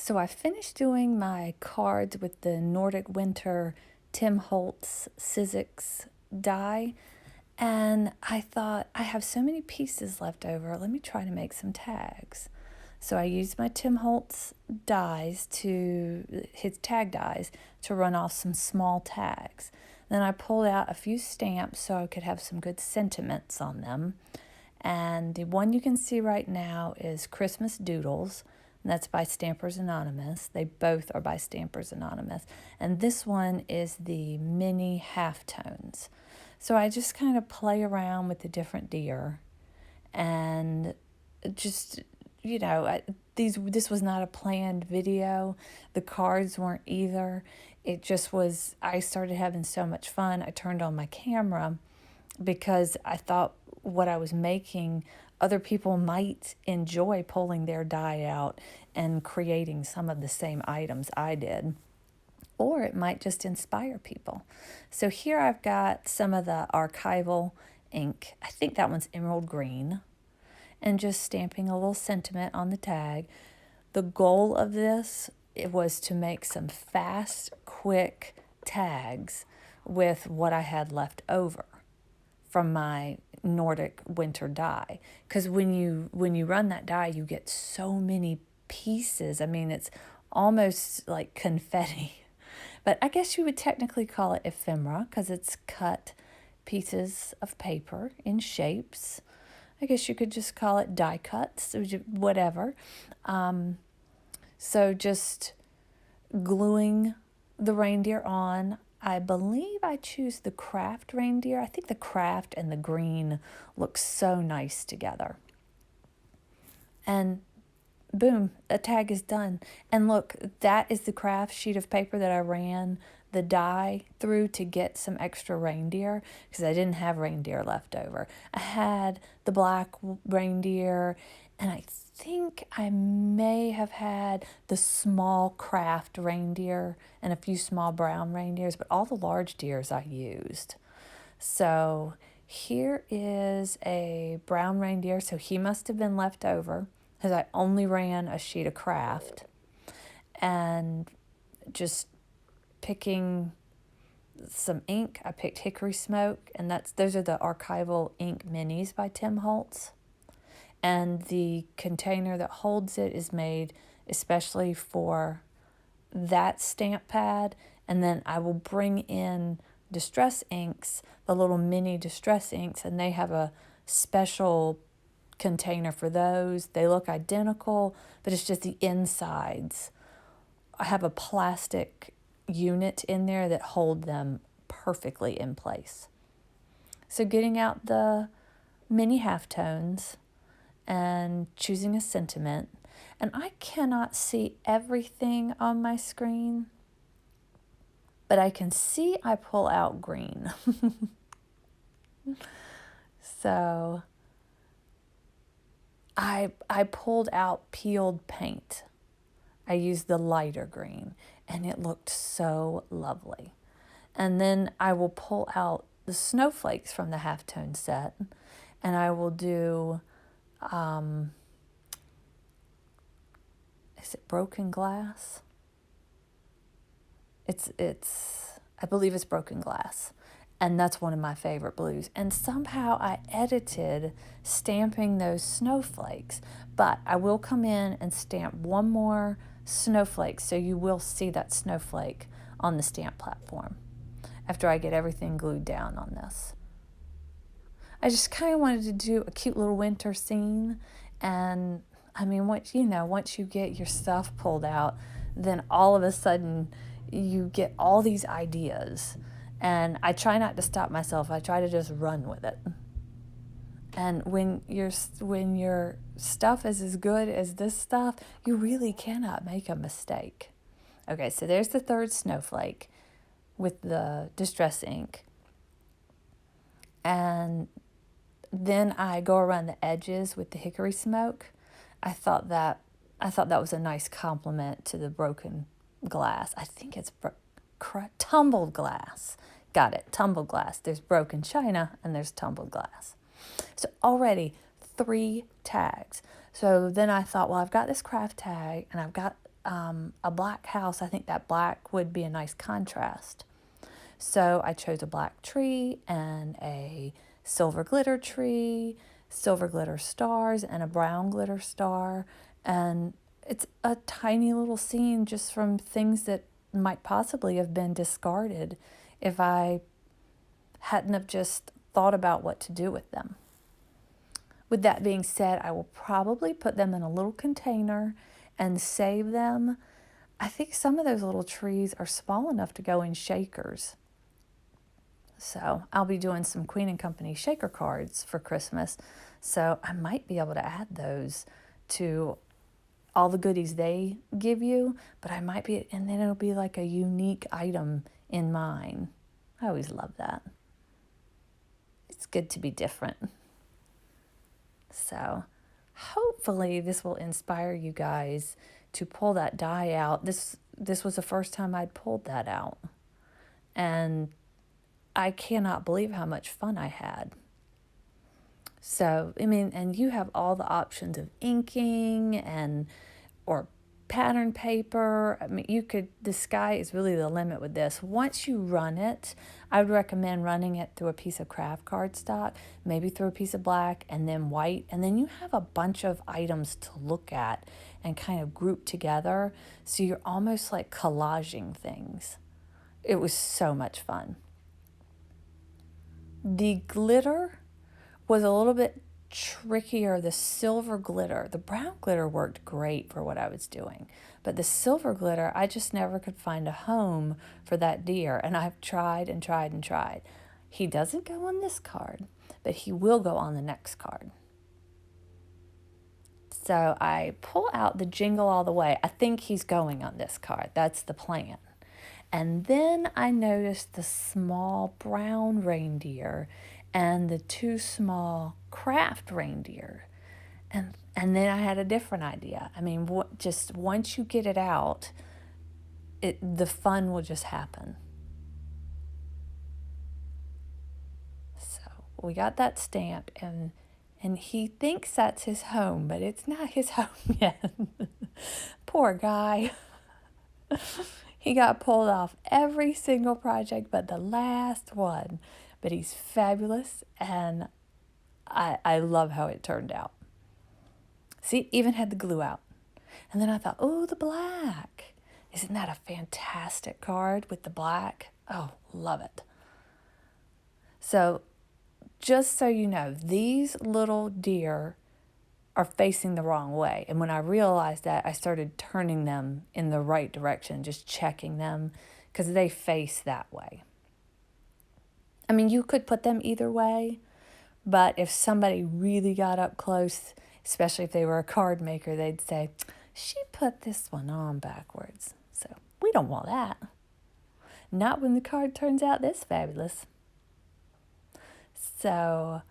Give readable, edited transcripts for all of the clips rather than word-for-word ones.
So I finished doing my cards with the Nordic Winter Tim Holtz Sizzix die, and I thought I have so many pieces left over. Let me try to make some tags. So I used my Tim Holtz his tag dies, to run off some small tags. Then I pulled out a few stamps so I could have some good sentiments on them. And the one you can see right now is Christmas Doodles. And that's by Stampers Anonymous. They both are by Stampers Anonymous. And this one is the mini halftones. So I just kind of play around with the different deer and just, this was not a planned video. The cards weren't either. It just was, I started having so much fun. I turned on my camera because I thought what I was making, other people might enjoy pulling their die out and creating some of the same items I did. Or it might just inspire people. So here I've got some of the archival ink. I think that one's emerald green. And just stamping a little sentiment on the tag. The goal of this, it was to make some fast, quick tags with what I had left over from my Nordic winter die. Because when you run that die, you get so many pieces. I mean, it's almost like confetti. But I guess you would technically call it ephemera because it's cut pieces of paper in shapes. I guess you could just call it die cuts, whatever. So just gluing the reindeer on. I believe I choose the craft reindeer. I think the craft and the green look so nice together. And boom, a tag is done. And look, that is the craft sheet of paper that I ran the die through to get some extra reindeer because I didn't have reindeer left over. I had the black reindeer, and I think I may have had the small craft reindeer and a few small brown reindeers, but all the large deers I used. So here is a brown reindeer, so he must have been left over because I only ran a sheet of craft. And just picking some ink, I picked Hickory Smoke, and those are the archival ink minis by Tim Holtz. And the container that holds it is made especially for that stamp pad. And then I will bring in distress inks, the little mini distress inks, and they have a special container for those. They look identical, but it's just the insides. I have a plastic unit in there that hold them perfectly in place. So getting out the mini halftones and choosing a sentiment. And I cannot see everything on my screen, but I can see I pull out green. So I pulled out peeled paint. I used the lighter green, and it looked so lovely. And then I will pull out the snowflakes from the halftone set, and I will do, is it broken glass? I believe it's broken glass. And that's one of my favorite blues. And somehow I edited stamping those snowflakes. But I will come in and stamp one more snowflake, so you will see that snowflake on the stamp platform after I get everything glued down on this. I just kind of wanted to do a cute little winter scene. And I mean, once you get your stuff pulled out, then all of a sudden you get all these ideas. And I try not to stop myself. I try to just run with it. And when your stuff is as good as this stuff, you really cannot make a mistake. Okay, so there's the third snowflake with the distress ink. And then I go around the edges with the Hickory Smoke. I thought that was a nice compliment to the broken glass. I think it's tumbled glass. Got it, tumbled glass. There's broken china and there's tumbled glass. So already 3 tags. So then I thought, well, I've got this craft tag and I've got a black house, I think that black would be a nice contrast. So I chose a black tree and a silver glitter tree, silver glitter stars, and a brown glitter star. And it's a tiny little scene just from things that might possibly have been discarded if I hadn't have just thought about what to do with them. With that being said, I will probably put them in a little container and save them. I think some of those little trees are small enough to go in shakers. So I'll be doing some Queen and Company shaker cards for Christmas. So I might be able to add those to all the goodies they give you, but I might be, and then it'll be like a unique item in mine. I always love that. It's good to be different. So hopefully this will inspire you guys to pull that die out. This was the first time I'd pulled that out. And I cannot believe how much fun I had. So, I mean, and you have all the options of inking or pattern paper. I mean, the sky is really the limit with this. Once you run it, I would recommend running it through a piece of craft cardstock, maybe through a piece of black and then white. And then you have a bunch of items to look at and kind of group together. So you're almost like collaging things. It was so much fun. The glitter was a little bit trickier. The silver glitter, the brown glitter worked great for what I was doing, but the silver glitter, I just never could find a home for that deer, and I've tried and tried and tried. He doesn't go on this card, but he will go on the next card. So I pull out the Jingle All the Way. I think he's going on this card. That's the plan. And then I noticed the small brown reindeer and the two small craft reindeer. And then I had a different idea. I mean, just once you get it out, the fun will just happen. So we got that stamped, and he thinks that's his home, but it's not his home yet. Poor guy. He got pulled off every single project but the last one. But he's fabulous, and I love how it turned out. See, even had the glue out. And then I thought, oh, the black. Isn't that a fantastic card with the black? Oh, love it. So just so you know, these little deer are facing the wrong way. And when I realized that, I started turning them in the right direction, just checking them, because they face that way. I mean, you could put them either way, but if somebody really got up close, especially if they were a card maker, they'd say, she put this one on backwards. So we don't want that. Not when the card turns out this fabulous. So,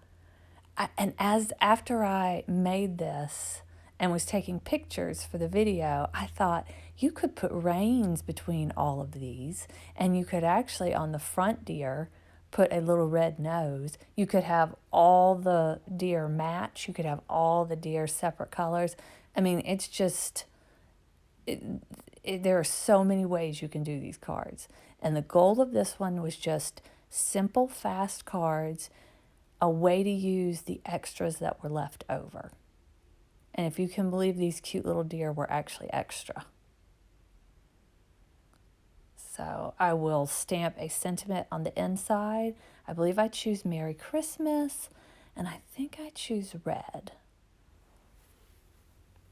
after I made this and was taking pictures for the video, I thought you could put reins between all of these, and you could actually, on the front deer, put a little red nose. You could have all the deer match. You could have all the deer separate colors. I mean, it's just, there are so many ways you can do these cards. And the goal of this one was just simple, fast cards, a way to use the extras that were left over. And if you can believe, these cute little deer were actually extra. So I will stamp a sentiment on the inside. I believe I choose Merry Christmas, and I think I choose red.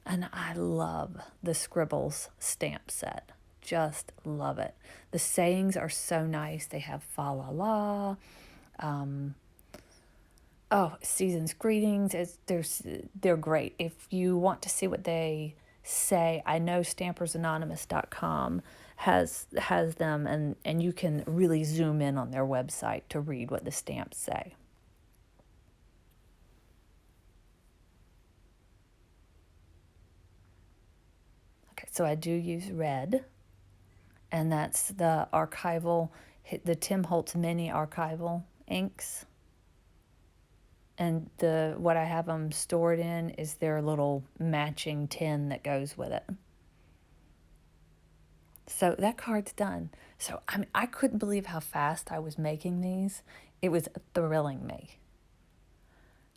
And I love the Scribbles stamp set. Just love it. The sayings are so nice. They have fa la la. Season's greetings. They're great. If you want to see what they say, I know stampersanonymous.com has them, and you can really zoom in on their website to read what the stamps say. Okay, so I do use red, and that's the archival, the Tim Holtz Mini archival inks. And what I have them stored in is their little matching tin that goes with it. So that card's done. So I mean, I couldn't believe how fast I was making these. It was thrilling me.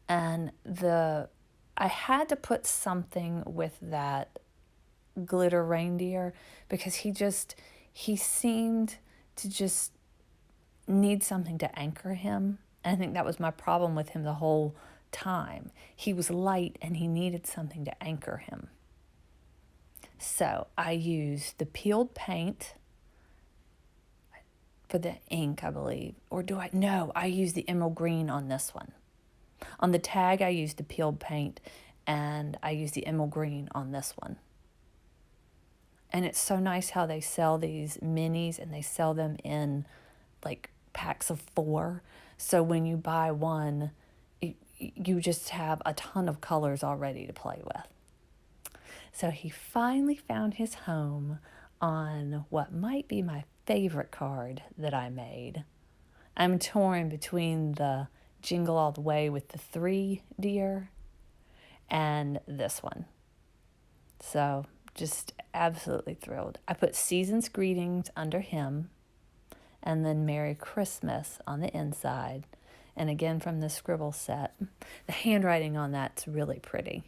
And I had to put something with that glitter reindeer because he seemed to just need something to anchor him. And I think that was my problem with him the whole time. He was light and he needed something to anchor him. So I used the peeled paint for the ink, I believe. Or do I? No, I used the emerald green on this one. On the tag, I used the peeled paint, and I used the emerald green on this one. And it's so nice how they sell these minis, and they sell them in like packs of 4. So when you buy one, you just have a ton of colors already to play with. So he finally found his home on what might be my favorite card that I made. I'm torn between the Jingle All the Way with the 3 deer and this one. So just absolutely thrilled. I put Season's Greetings under him and then Merry Christmas on the inside. And again from the scribble set. The handwriting on that's really pretty.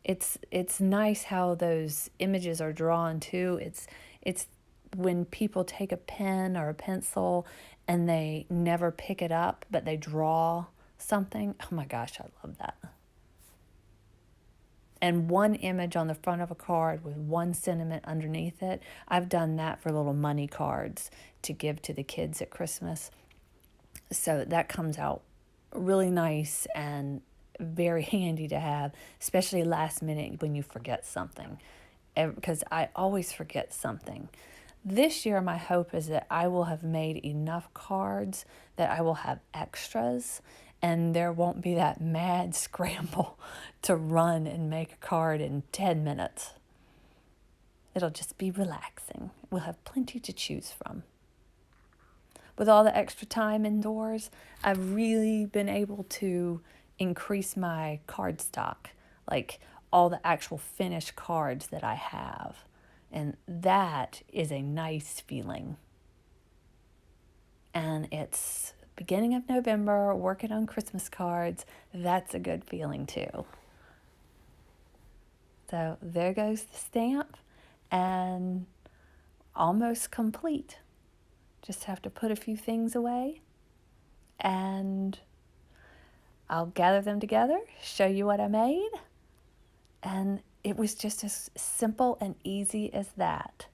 It's nice how those images are drawn too. It's when people take a pen or a pencil and they never pick it up, but they draw something. Oh my gosh, I love that. And one image on the front of a card with one sentiment underneath it. I've done that for little money cards to give to the kids at Christmas. So that comes out really nice and very handy to have, especially last minute when you forget something, because I always forget something. This year, my hope is that I will have made enough cards that I will have extras and there won't be that mad scramble to run and make a card in 10 minutes. It'll just be relaxing. We'll have plenty to choose from. With all the extra time indoors, I've really been able to increase my card stock, like all the actual finished cards that I have. And that is a nice feeling. And it's beginning of November, working on Christmas cards. That's a good feeling too. So there goes the stamp and almost complete. Just have to put a few things away and I'll gather them together, show you what I made, and it was just as simple and easy as that.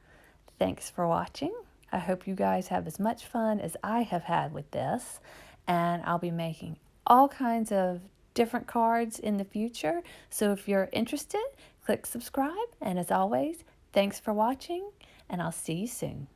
Thanks for watching. I hope you guys have as much fun as I have had with this, and I'll be making all kinds of different cards in the future, so if you're interested, click subscribe, and as always, thanks for watching, and I'll see you soon.